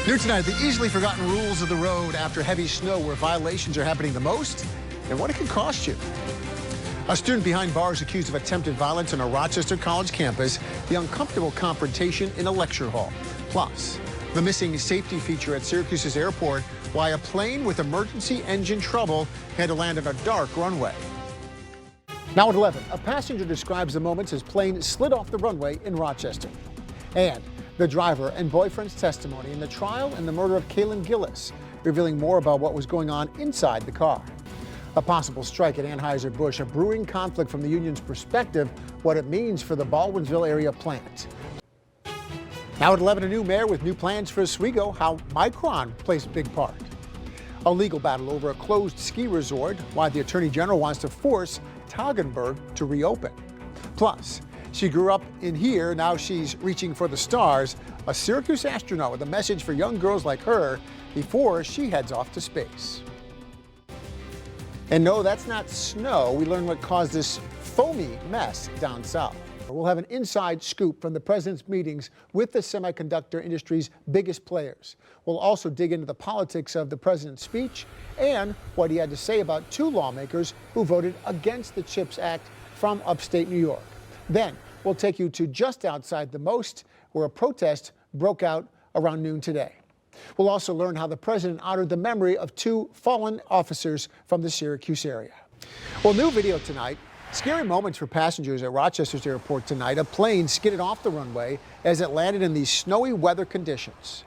New tonight, the easily forgotten rules of the road after heavy snow, where violations are happening the most and what it can cost you. A student behind bars accused of attempted violence on a Rochester College campus, the uncomfortable confrontation in a lecture hall. Plus, the missing safety feature at Syracuse's airport, why a plane with emergency engine trouble had to land on a dark runway. Now at 11, a passenger describes the moments his plane slid off the runway in Rochester. And the driver and boyfriend's testimony in the trial and the murder of Kaylin Gillis, revealing more about what was going on inside the car. A possible strike at Anheuser-Busch, a brewing conflict from the union's perspective, what it means for the Baldwinsville area plant. Now at 11, a new mayor with new plans for Oswego, how Micron plays a big part. A legal battle over a closed ski resort, why the Attorney General wants to force Toggenburg to reopen. Plus, she grew up in here, now she's reaching for the stars. A Syracuse astronaut with a message for young girls like her before she heads off to space. And no, that's not snow. We learn what caused this foamy mess down south. We'll have an inside scoop from the president's meetings with the semiconductor industry's biggest players. We'll also dig into the politics of the president's speech and what he had to say about two lawmakers who voted against the CHIPS Act from upstate New York. Then we'll take you to just outside the Most, where a protest broke out around noon today. We'll also learn how the president honored the memory of two fallen officers from the Syracuse area. Well, new video tonight. Scary moments for passengers at Rochester's airport tonight. A plane skidded off the runway as it landed in these snowy weather conditions.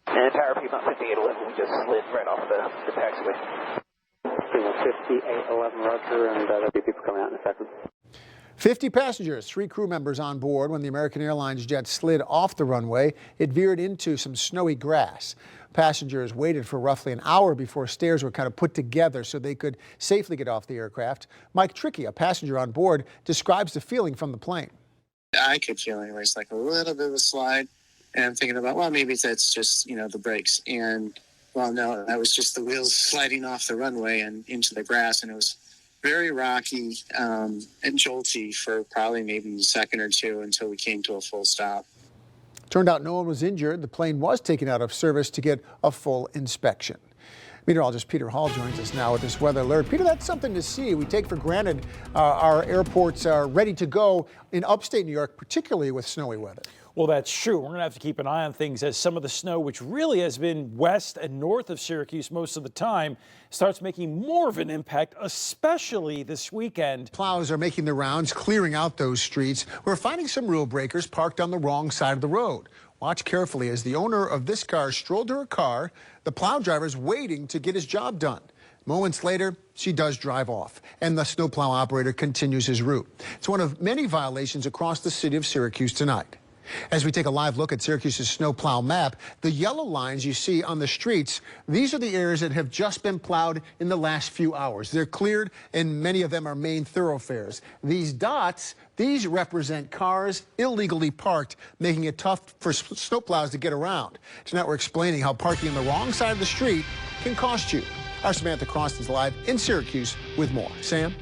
And Tower Piedmont 5811, we just slid right off the taxiway. Piedmont 5811 Roger, and there'll be people coming out in a second. 50 passengers, 3 crew members on board when the American Airlines jet slid off the runway. It veered into some snowy grass. Passengers waited for roughly an hour before stairs were kind of put together so they could safely get off the aircraft. Mike Trickey, a passenger on board, describes the feeling from the plane. I could feel anyways, like a little bit of a slide. And I'm thinking about, well, maybe that's just, the brakes. And, well, no, that was just the wheels sliding off the runway and into the grass. And it was very rocky and jolty for probably maybe a second or two until we came to a full stop. Turned out no one was injured. The plane was taken out of service to get a full inspection. Meteorologist Peter Hall joins us now with this weather alert. Peter, that's something to see. We take for granted our airports are ready to go in upstate New York, particularly with snowy weather. Well, that's true. We're going to have to keep an eye on things as some of the snow, which really has been west and north of Syracuse most of the time, starts making more of an impact, especially this weekend. Plows are making the rounds, clearing out those streets. We're finding some rule breakers parked on the wrong side of the road. Watch carefully as the owner of this car strolled to her car. The plow driver's waiting to get his job done. Moments later, she does drive off, and the snowplow operator continues his route. It's one of many violations across the city of Syracuse tonight. As we take a live look at Syracuse's snowplow map, the yellow lines you see on the streets, these are the areas that have just been plowed in the last few hours. They're cleared, and many of them are main thoroughfares. These dots, these represent cars illegally parked, making it tough for snowplows to get around. Tonight we're explaining how parking on the wrong side of the street can cost you. Our Samantha Croston's live in Syracuse with more. Sam?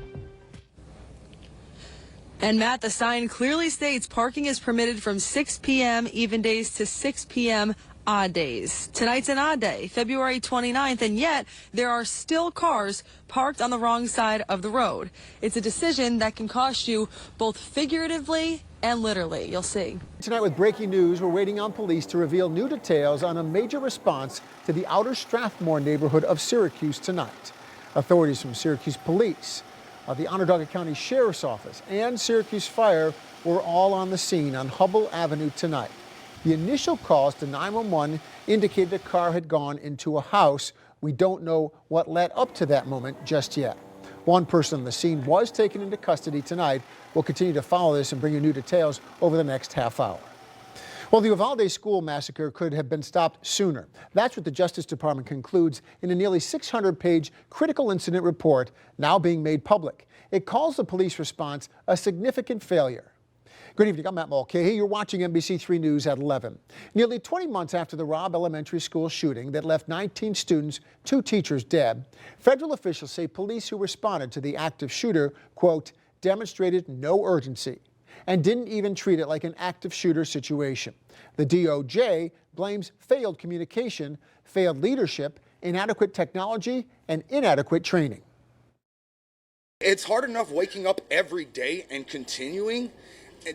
And Matt, the sign clearly states parking is permitted from 6 p.m. even days to 6 p.m. odd days. Tonight's an odd day, February 29th, and yet there are still cars parked on the wrong side of the road. It's a decision that can cost you both figuratively and literally. You'll see. Tonight with breaking news, we're waiting on police to reveal new details on a major response to the outer Strathmore neighborhood of Syracuse tonight. Authorities from Syracuse Police, the Onondaga County Sheriff's Office, and Syracuse Fire were all on the scene on Hubbell Avenue tonight. The initial calls to 911 indicated a car had gone into a house. We don't know what led up to that moment just yet. One person on the scene was taken into custody tonight. We'll continue to follow this and bring you new details over the next half hour. Well, the Uvalde school massacre could have been stopped sooner. That's what the Justice Department concludes in a nearly 600-page critical incident report now being made public. It calls the police response a significant failure. Good evening, I'm Matt Mulcahy. You're watching NBC3 News at 11. Nearly 20 months after the Robb Elementary School shooting that left 19 students, 2 teachers dead, federal officials say police who responded to the active shooter, quote, demonstrated no urgency and didn't even treat it like an active shooter situation. The DOJ blames failed communication, failed leadership, inadequate technology, and inadequate training. It's hard enough waking up every day and continuing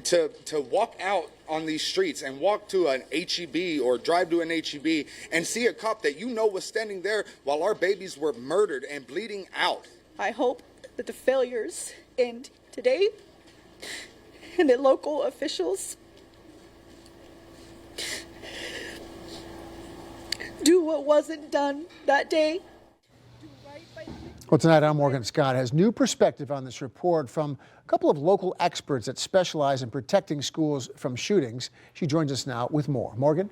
to walk out on these streets and walk to an HEB or drive to an HEB and see a cop that you know was standing there while our babies were murdered and bleeding out. I hope that the failures end today and that local officials do what wasn't done that day. Well, tonight, I'm Morgan Scott has new perspective on this report from a couple of local experts that specialize in protecting schools from shootings. She joins us now with more. Morgan?